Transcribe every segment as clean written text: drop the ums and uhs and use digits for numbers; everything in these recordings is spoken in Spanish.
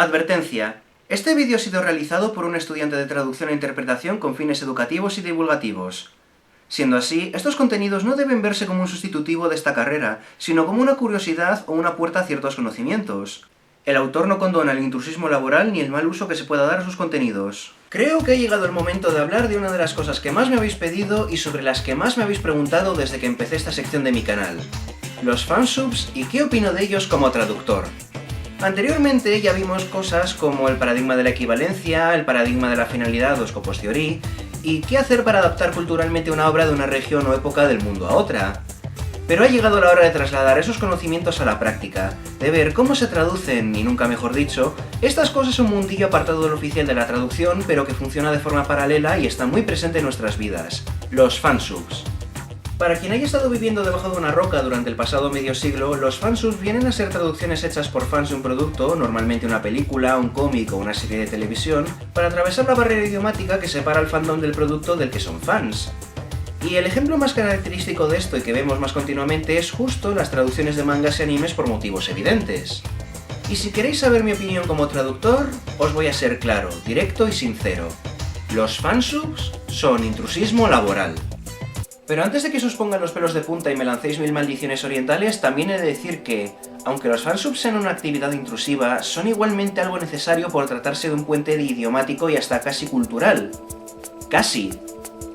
Advertencia. Este vídeo ha sido realizado por un estudiante de traducción e interpretación con fines educativos y divulgativos. Siendo así, estos contenidos no deben verse como un sustitutivo de esta carrera, sino como una curiosidad o una puerta a ciertos conocimientos. El autor no condona el intrusismo laboral ni el mal uso que se pueda dar a sus contenidos. Creo que ha llegado el momento de hablar de una de las cosas que más me habéis pedido y sobre las que más me habéis preguntado desde que empecé esta sección de mi canal. Los fansubs y qué opino de ellos como traductor. Anteriormente ya vimos cosas como el paradigma de la equivalencia, el paradigma de la finalidad o scopus theory, y qué hacer para adaptar culturalmente una obra de una región o época del mundo a otra. Pero ha llegado la hora de trasladar esos conocimientos a la práctica, de ver cómo se traducen, y nunca mejor dicho, estas cosas en un mundillo apartado del oficial de la traducción, pero que funciona de forma paralela y está muy presente en nuestras vidas: los fansubs. Para quien haya estado viviendo debajo de una roca durante el pasado medio siglo, los fansubs vienen a ser traducciones hechas por fans de un producto, normalmente una película, un cómic o una serie de televisión, para atravesar la barrera idiomática que separa al fandom del producto del que son fans. Y el ejemplo más característico de esto y que vemos más continuamente es justo las traducciones de mangas y animes por motivos evidentes. Y si queréis saber mi opinión como traductor, os voy a ser claro, directo y sincero. Los fansubs son intrusismo laboral. Pero antes de que se os pongan los pelos de punta y me lancéis mil maldiciones orientales, también he de decir que, aunque los fansubs sean una actividad intrusiva, son igualmente algo necesario por tratarse de un puente idiomático y hasta casi cultural. Casi.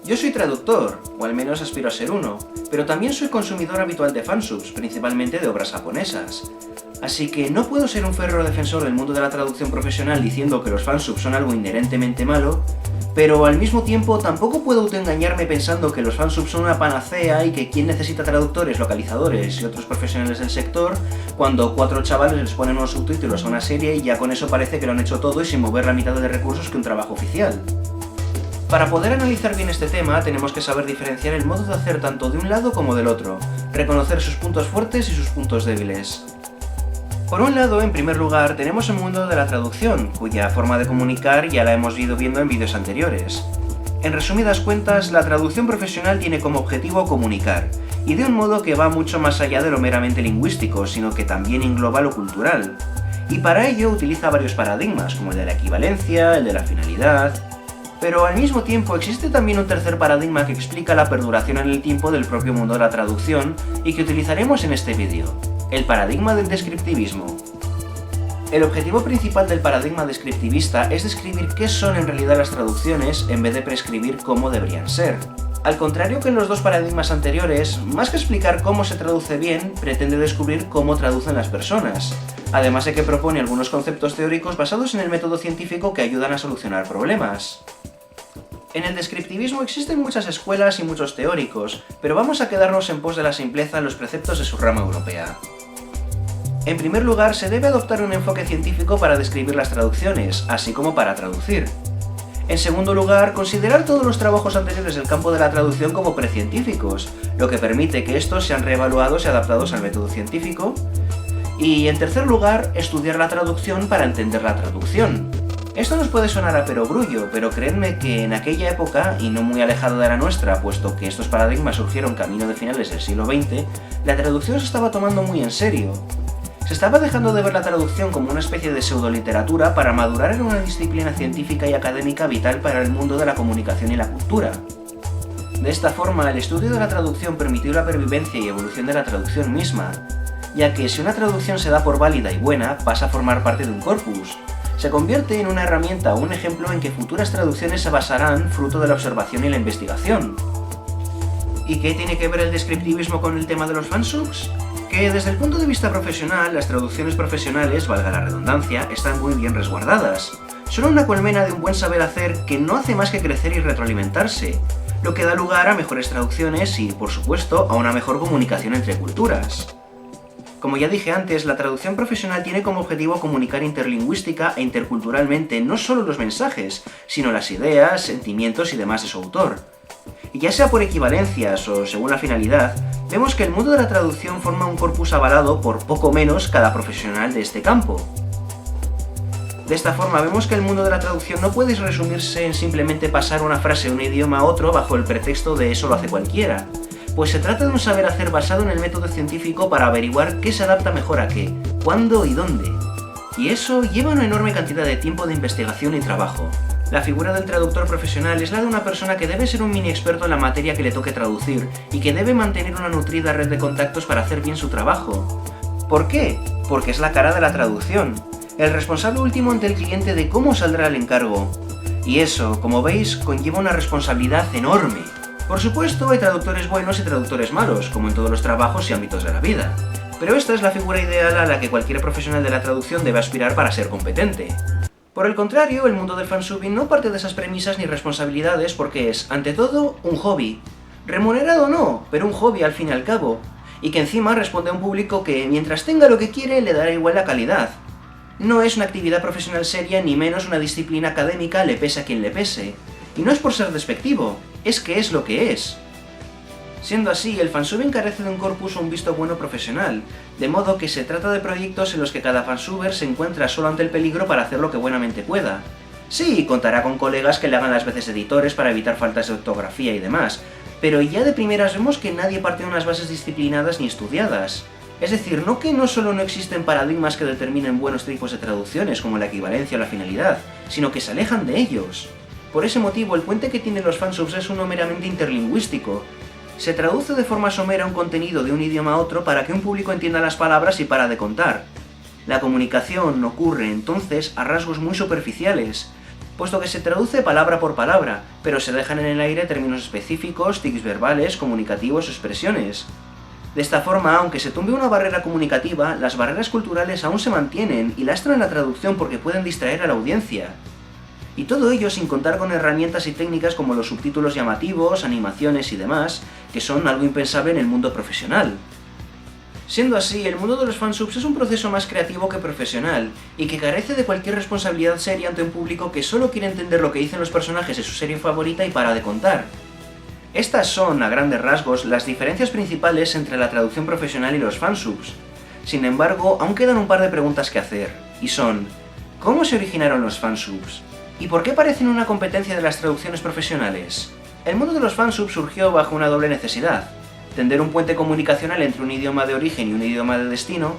Yo soy traductor, o al menos aspiro a ser uno, pero también soy consumidor habitual de fansubs, principalmente de obras japonesas. Así que no puedo ser un férreo defensor del mundo de la traducción profesional diciendo que los fansubs son algo inherentemente malo, pero al mismo tiempo tampoco puedo autoengañarme pensando que los fansubs son una panacea y que quien necesita traductores, localizadores y otros profesionales del sector, cuando 4 chavales les ponen unos subtítulos a una serie y ya con eso parece que lo han hecho todo y sin mover la mitad de recursos que un trabajo oficial. Para poder analizar bien este tema, tenemos que saber diferenciar el modo de hacer tanto de un lado como del otro, reconocer sus puntos fuertes y sus puntos débiles. Por un lado, en primer lugar, tenemos el mundo de la traducción, cuya forma de comunicar ya la hemos ido viendo en vídeos anteriores. En resumidas cuentas, la traducción profesional tiene como objetivo comunicar, y de un modo que va mucho más allá de lo meramente lingüístico, sino que también engloba lo cultural. Y para ello utiliza varios paradigmas, como el de la equivalencia, el de la finalidad. Pero al mismo tiempo existe también un tercer paradigma que explica la perduración en el tiempo del propio mundo de la traducción y que utilizaremos en este vídeo: el paradigma del descriptivismo. El objetivo principal del paradigma descriptivista es describir qué son en realidad las traducciones en vez de prescribir cómo deberían ser. Al contrario que en los dos paradigmas anteriores, más que explicar cómo se traduce bien, pretende descubrir cómo traducen las personas, además de que propone algunos conceptos teóricos basados en el método científico que ayudan a solucionar problemas. En el descriptivismo existen muchas escuelas y muchos teóricos, pero vamos a quedarnos en pos de la simpleza en los preceptos de su rama europea. En primer lugar, se debe adoptar un enfoque científico para describir las traducciones, así como para traducir. En segundo lugar, considerar todos los trabajos anteriores del campo de la traducción como precientíficos, lo que permite que estos sean reevaluados y adaptados al método científico. Y en tercer lugar, estudiar la traducción para entender la traducción. Esto nos puede sonar a perogrullo, pero creedme que en aquella época, y no muy alejada de la nuestra, puesto que estos paradigmas surgieron camino de finales del siglo XX, la traducción se estaba tomando muy en serio. Se estaba dejando de ver la traducción como una especie de pseudoliteratura para madurar en una disciplina científica y académica vital para el mundo de la comunicación y la cultura. De esta forma, el estudio de la traducción permitió la pervivencia y evolución de la traducción misma, ya que si una traducción se da por válida y buena, pasa a formar parte de un corpus. Se convierte en una herramienta o un ejemplo en que futuras traducciones se basarán fruto de la observación y la investigación. ¿Y qué tiene que ver el descriptivismo con el tema de los fansubs? Que desde el punto de vista profesional, las traducciones profesionales, valga la redundancia, están muy bien resguardadas. Son una colmena de un buen saber hacer que no hace más que crecer y retroalimentarse, lo que da lugar a mejores traducciones y, por supuesto, a una mejor comunicación entre culturas. Como ya dije antes, la traducción profesional tiene como objetivo comunicar interlingüística e interculturalmente no solo los mensajes, sino las ideas, sentimientos y demás de su autor. Y ya sea por equivalencias o según la finalidad, vemos que el mundo de la traducción forma un corpus avalado por poco menos cada profesional de este campo. De esta forma vemos que el mundo de la traducción no puede resumirse en simplemente pasar una frase de un idioma a otro bajo el pretexto de eso lo hace cualquiera, pues se trata de un saber hacer basado en el método científico para averiguar qué se adapta mejor a qué, cuándo y dónde. Y eso lleva una enorme cantidad de tiempo de investigación y trabajo. La figura del traductor profesional es la de una persona que debe ser un mini experto en la materia que le toque traducir y que debe mantener una nutrida red de contactos para hacer bien su trabajo. ¿Por qué? Porque es la cara de la traducción, el responsable último ante el cliente de cómo saldrá el encargo. Y eso, como veis, conlleva una responsabilidad enorme. Por supuesto, hay traductores buenos y traductores malos, como en todos los trabajos y ámbitos de la vida. Pero esta es la figura ideal a la que cualquier profesional de la traducción debe aspirar para ser competente. Por el contrario, el mundo del fansubbing no parte de esas premisas ni responsabilidades porque es, ante todo, un hobby. Remunerado no, pero un hobby al fin y al cabo. Y que encima responde a un público que, mientras tenga lo que quiere, le dará igual la calidad. No es una actividad profesional seria, ni menos una disciplina académica, le pese a quien le pese. Y no es por ser despectivo, es que es lo que es. Siendo así, el fansubbing carece de un corpus o un visto bueno profesional, de modo que se trata de proyectos en los que cada fansubber se encuentra solo ante el peligro para hacer lo que buenamente pueda. Sí, contará con colegas que le hagan las veces de editores para evitar faltas de ortografía y demás, pero ya de primeras vemos que nadie parte de unas bases disciplinadas ni estudiadas. Es decir, no solo no existen paradigmas que determinen buenos tipos de traducciones como la equivalencia o la finalidad, sino que se alejan de ellos. Por ese motivo, el puente que tienen los fansubs es uno meramente interlingüístico. Se traduce de forma somera un contenido de un idioma a otro para que un público entienda las palabras y para de contar. La comunicación ocurre entonces a rasgos muy superficiales, puesto que se traduce palabra por palabra, pero se dejan en el aire términos específicos, tics verbales, comunicativos o expresiones. De esta forma, aunque se tumbe una barrera comunicativa, las barreras culturales aún se mantienen y lastran la traducción porque pueden distraer a la audiencia. Y todo ello sin contar con herramientas y técnicas como los subtítulos llamativos, animaciones y demás, que son algo impensable en el mundo profesional. Siendo así, el mundo de los fansubs es un proceso más creativo que profesional, y que carece de cualquier responsabilidad seria ante un público que solo quiere entender lo que dicen los personajes de su serie favorita y para de contar. Estas son, a grandes rasgos, las diferencias principales entre la traducción profesional y los fansubs. Sin embargo, aún quedan un par de preguntas que hacer, y son: ¿cómo se originaron los fansubs? ¿Y por qué parecen una competencia de las traducciones profesionales? El mundo de los fansubs surgió bajo una doble necesidad: tender un puente comunicacional entre un idioma de origen y un idioma de destino,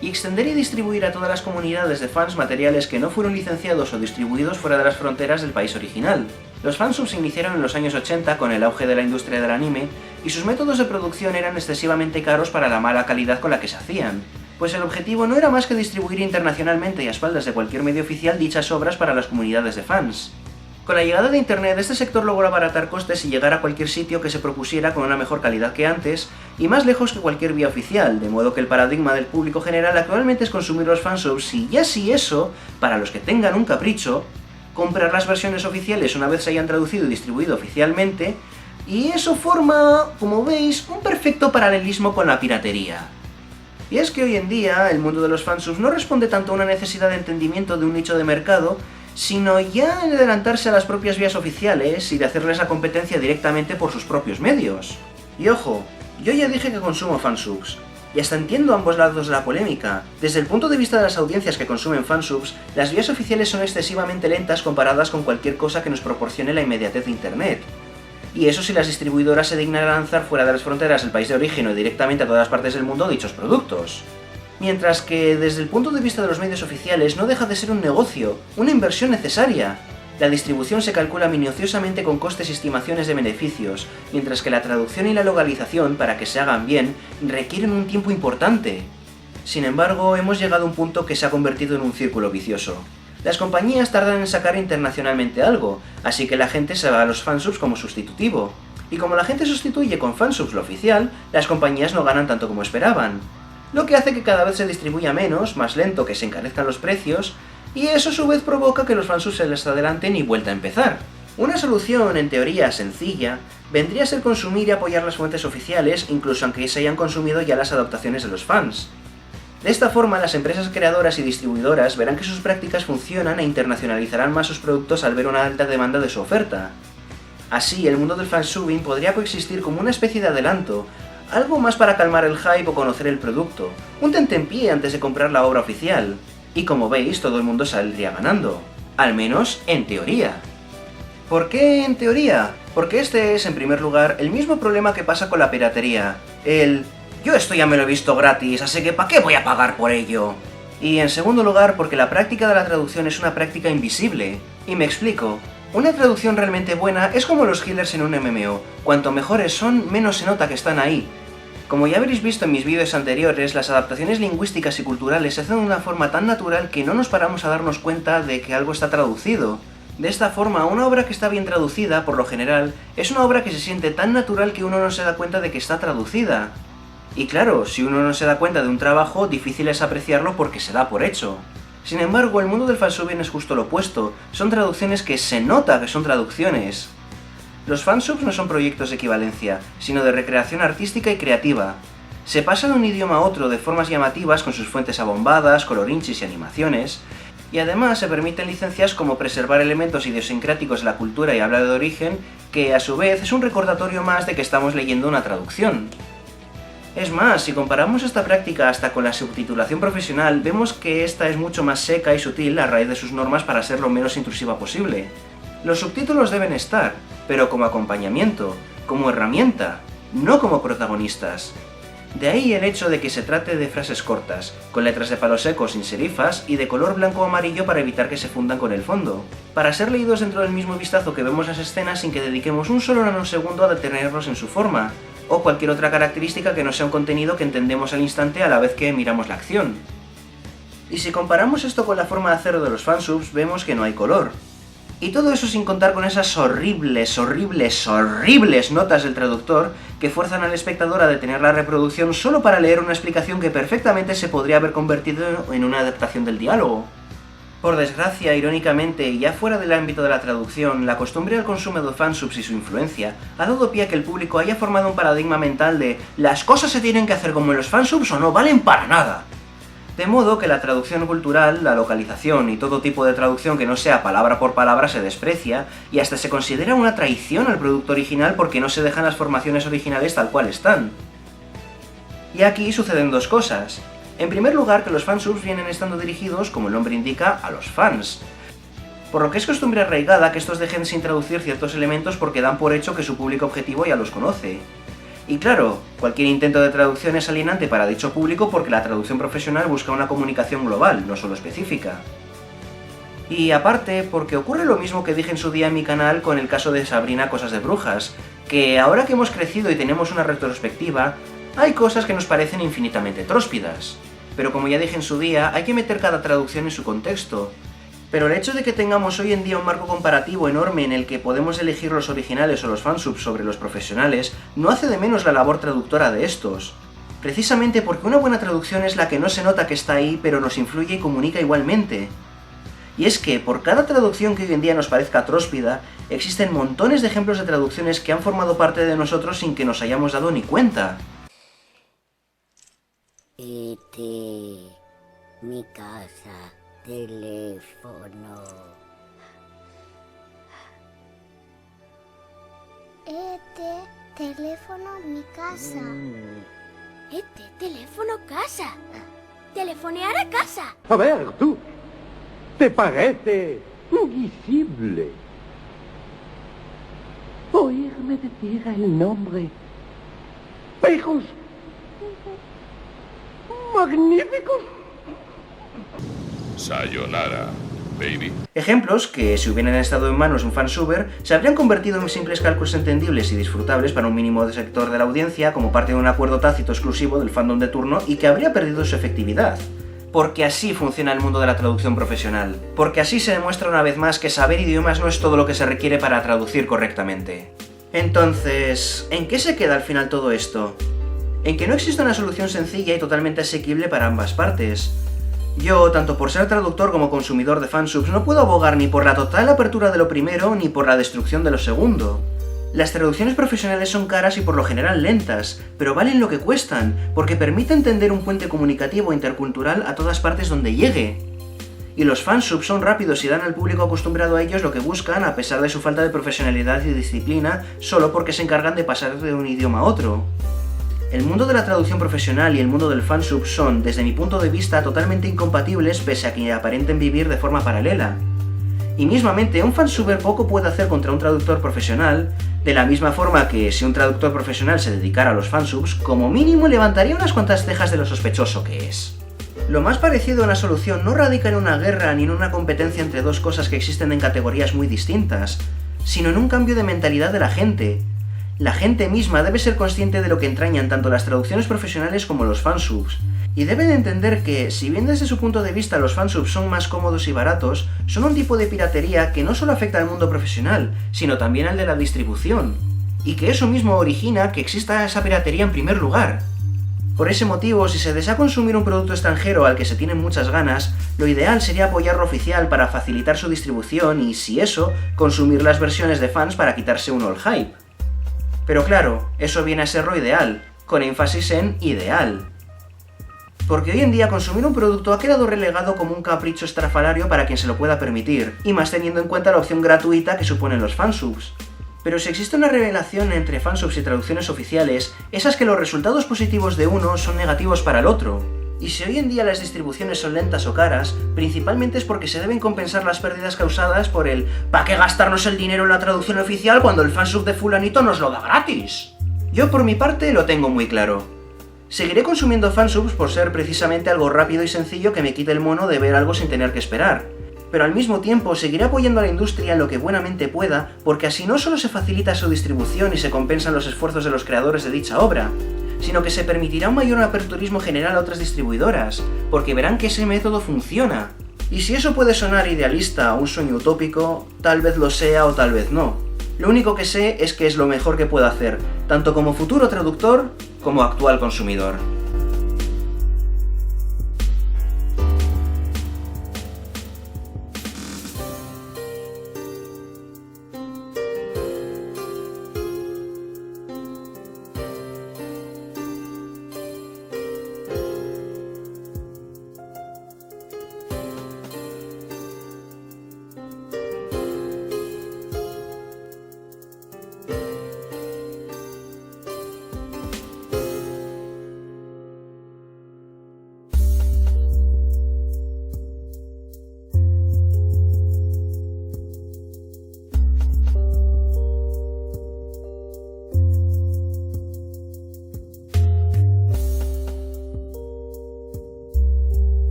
y extender y distribuir a todas las comunidades de fans materiales que no fueron licenciados o distribuidos fuera de las fronteras del país original. Los fansubs se iniciaron en los años 80 con el auge de la industria del anime, y sus métodos de producción eran excesivamente caros para la mala calidad con la que se hacían, pues el objetivo no era más que distribuir internacionalmente y a espaldas de cualquier medio oficial dichas obras para las comunidades de fans. Con la llegada de internet, este sector logró abaratar costes y llegar a cualquier sitio que se propusiera con una mejor calidad que antes, y más lejos que cualquier vía oficial, de modo que el paradigma del público general actualmente es consumir los fansubs y ya si eso, para los que tengan un capricho, comprar las versiones oficiales una vez se hayan traducido y distribuido oficialmente, y eso forma, como veis, un perfecto paralelismo con la piratería. Y es que hoy en día el mundo de los fansubs no responde tanto a una necesidad de entendimiento de un nicho de mercado, sino ya en adelantarse a las propias vías oficiales y de hacerles la competencia directamente por sus propios medios. Y ojo, yo ya dije que consumo fansubs, y hasta entiendo ambos lados de la polémica. Desde el punto de vista de las audiencias que consumen fansubs, las vías oficiales son excesivamente lentas comparadas con cualquier cosa que nos proporcione la inmediatez de internet. Y eso si las distribuidoras se dignan a lanzar fuera de las fronteras del país de origen o directamente a todas partes del mundo dichos productos. Mientras que, desde el punto de vista de los medios oficiales, no deja de ser un negocio, una inversión necesaria. La distribución se calcula minuciosamente con costes y estimaciones de beneficios, mientras que la traducción y la localización, para que se hagan bien, requieren un tiempo importante. Sin embargo, hemos llegado a un punto que se ha convertido en un círculo vicioso. Las compañías tardan en sacar internacionalmente algo, así que la gente se va a los fansubs como sustitutivo. Y como la gente sustituye con fansubs lo oficial, las compañías no ganan tanto como esperaban. Lo que hace que cada vez se distribuya menos, más lento, que se encarezcan los precios, y eso a su vez provoca que los fansubs se les adelanten y vuelta a empezar. Una solución, en teoría sencilla, vendría a ser consumir y apoyar las fuentes oficiales, incluso aunque se hayan consumido ya las adaptaciones de los fans. De esta forma, las empresas creadoras y distribuidoras verán que sus prácticas funcionan e internacionalizarán más sus productos al ver una alta demanda de su oferta. Así, el mundo del fansubbing podría coexistir como una especie de adelanto, algo más para calmar el hype o conocer el producto, un tentempié antes de comprar la obra oficial. Y como veis, todo el mundo saldría ganando, al menos en teoría. ¿Por qué en teoría? Porque este es, en primer lugar, el mismo problema que pasa con la piratería, yo esto ya me lo he visto gratis, así que ¿para qué voy a pagar por ello? Y en segundo lugar, porque la práctica de la traducción es una práctica invisible. Y me explico. Una traducción realmente buena es como los healers en un MMO. Cuanto mejores son, menos se nota que están ahí. Como ya habréis visto en mis vídeos anteriores, las adaptaciones lingüísticas y culturales se hacen de una forma tan natural que no nos paramos a darnos cuenta de que algo está traducido. De esta forma, una obra que está bien traducida, por lo general, es una obra que se siente tan natural que uno no se da cuenta de que está traducida. Y claro, si uno no se da cuenta de un trabajo, difícil es apreciarlo porque se da por hecho. Sin embargo, el mundo del fansubbing es justo lo opuesto, son traducciones que se nota que son traducciones. Los fansubs no son proyectos de equivalencia, sino de recreación artística y creativa. Se pasa de un idioma a otro de formas llamativas con sus fuentes abombadas, colorinchis y animaciones, y además se permiten licencias como preservar elementos idiosincráticos de la cultura y habla de origen, que a su vez es un recordatorio más de que estamos leyendo una traducción. Es más, si comparamos esta práctica hasta con la subtitulación profesional, vemos que esta es mucho más seca y sutil a raíz de sus normas para ser lo menos intrusiva posible. Los subtítulos deben estar, pero como acompañamiento, como herramienta, no como protagonistas. De ahí el hecho de que se trate de frases cortas, con letras de palo seco sin serifas y de color blanco o amarillo para evitar que se fundan con el fondo, para ser leídos dentro del mismo vistazo que vemos las escenas sin que dediquemos un solo nanosegundo a detenerlos en su forma, o cualquier otra característica que no sea un contenido que entendemos al instante a la vez que miramos la acción. Y si comparamos esto con la forma de hacerlo de los fansubs, vemos que no hay color. Y todo eso sin contar con esas horribles notas del traductor que fuerzan al espectador a detener la reproducción solo para leer una explicación que perfectamente se podría haber convertido en una adaptación del diálogo. Por desgracia, irónicamente, y ya fuera del ámbito de la traducción, la costumbre al consumo de fansubs y su influencia ha dado pie a que el público haya formado un paradigma mental de «las cosas se tienen que hacer como en los fansubs o no valen para nada». De modo que la traducción cultural, la localización y todo tipo de traducción que no sea palabra por palabra se desprecia y hasta se considera una traición al producto original porque no se dejan las formaciones originales tal cual están. Y aquí suceden dos cosas. En primer lugar, que los fansubs vienen estando dirigidos, como el nombre indica, a los fans. Por lo que es costumbre arraigada que estos dejen sin traducir ciertos elementos porque dan por hecho que su público objetivo ya los conoce. Y claro, cualquier intento de traducción es alienante para dicho público porque la traducción profesional busca una comunicación global, no solo específica. Y aparte, porque ocurre lo mismo que dije en su día en mi canal con el caso de Sabrina Cosas de Brujas, que ahora que hemos crecido y tenemos una retrospectiva, hay cosas que nos parecen infinitamente tróspidas. Pero como ya dije en su día, hay que meter cada traducción en su contexto. Pero el hecho de que tengamos hoy en día un marco comparativo enorme en el que podemos elegir los originales o los fansubs sobre los profesionales, no hace de menos la labor traductora de estos. Precisamente porque una buena traducción es la que no se nota que está ahí, pero nos influye y comunica igualmente. Y es que, por cada traducción que hoy en día nos parezca tróspida, existen montones de ejemplos de traducciones que han formado parte de nosotros sin que nos hayamos dado ni cuenta. Mi casa, teléfono. Teléfono, mi casa. Teléfono, casa. Telefonear a casa. A ver, tú, ¿te parece invisible oírme decir el nombre? ¡Hijos! ¡Magníficos! Sayonara, baby. Ejemplos que, si hubieran estado en manos de un fansubber, se habrían convertido en simples cálculos entendibles y disfrutables para un mínimo sector de la audiencia como parte de un acuerdo tácito exclusivo del fandom de turno y que habría perdido su efectividad. Porque así funciona el mundo de la traducción profesional. Porque así se demuestra una vez más que saber idiomas no es todo lo que se requiere para traducir correctamente. Entonces, ¿en qué se queda al final todo esto? En que no existe una solución sencilla y totalmente asequible para ambas partes. Yo, tanto por ser traductor como consumidor de fansubs, no puedo abogar ni por la total apertura de lo primero ni por la destrucción de lo segundo. Las traducciones profesionales son caras y por lo general lentas, pero valen lo que cuestan, porque permiten tender un puente comunicativo e intercultural a todas partes donde llegue. Y los fansubs son rápidos y dan al público acostumbrado a ellos lo que buscan a pesar de su falta de profesionalidad y disciplina, solo porque se encargan de pasar de un idioma a otro. El mundo de la traducción profesional y el mundo del fansub son, desde mi punto de vista, totalmente incompatibles pese a que aparenten vivir de forma paralela. Y mismamente, un fansubber poco puede hacer contra un traductor profesional, de la misma forma que si un traductor profesional se dedicara a los fansubs, como mínimo levantaría unas cuantas cejas de lo sospechoso que es. Lo más parecido a una solución no radica en una guerra ni en una competencia entre dos cosas que existen en categorías muy distintas, sino en un cambio de mentalidad de la gente. La gente misma debe ser consciente de lo que entrañan tanto las traducciones profesionales como los fansubs, y deben entender que, si bien desde su punto de vista los fansubs son más cómodos y baratos, son un tipo de piratería que no solo afecta al mundo profesional, sino también al de la distribución, y que eso mismo origina que exista esa piratería en primer lugar. Por ese motivo, si se desea consumir un producto extranjero al que se tienen muchas ganas, lo ideal sería apoyar lo oficial para facilitar su distribución y, si eso, consumir las versiones de fans para quitarse uno el hype. Pero claro, eso viene a ser lo ideal, con énfasis en ideal. Porque hoy en día consumir un producto ha quedado relegado como un capricho estrafalario para quien se lo pueda permitir, y más teniendo en cuenta la opción gratuita que suponen los fansubs. Pero si existe una revelación entre fansubs y traducciones oficiales, esa es que los resultados positivos de uno son negativos para el otro. Y si hoy en día las distribuciones son lentas o caras, principalmente es porque se deben compensar las pérdidas causadas por el ¿para qué gastarnos el dinero en la traducción oficial cuando el fansub de fulanito nos lo da gratis? Yo por mi parte lo tengo muy claro. Seguiré consumiendo fansubs por ser precisamente algo rápido y sencillo que me quite el mono de ver algo sin tener que esperar. Pero al mismo tiempo seguiré apoyando a la industria en lo que buenamente pueda, porque así no solo se facilita su distribución y se compensan los esfuerzos de los creadores de dicha obra, sino que se permitirá un mayor aperturismo general a otras distribuidoras, porque verán que ese método funciona. Y si eso puede sonar idealista o un sueño utópico, tal vez lo sea o tal vez no. Lo único que sé es que es lo mejor que puedo hacer, tanto como futuro traductor como actual consumidor.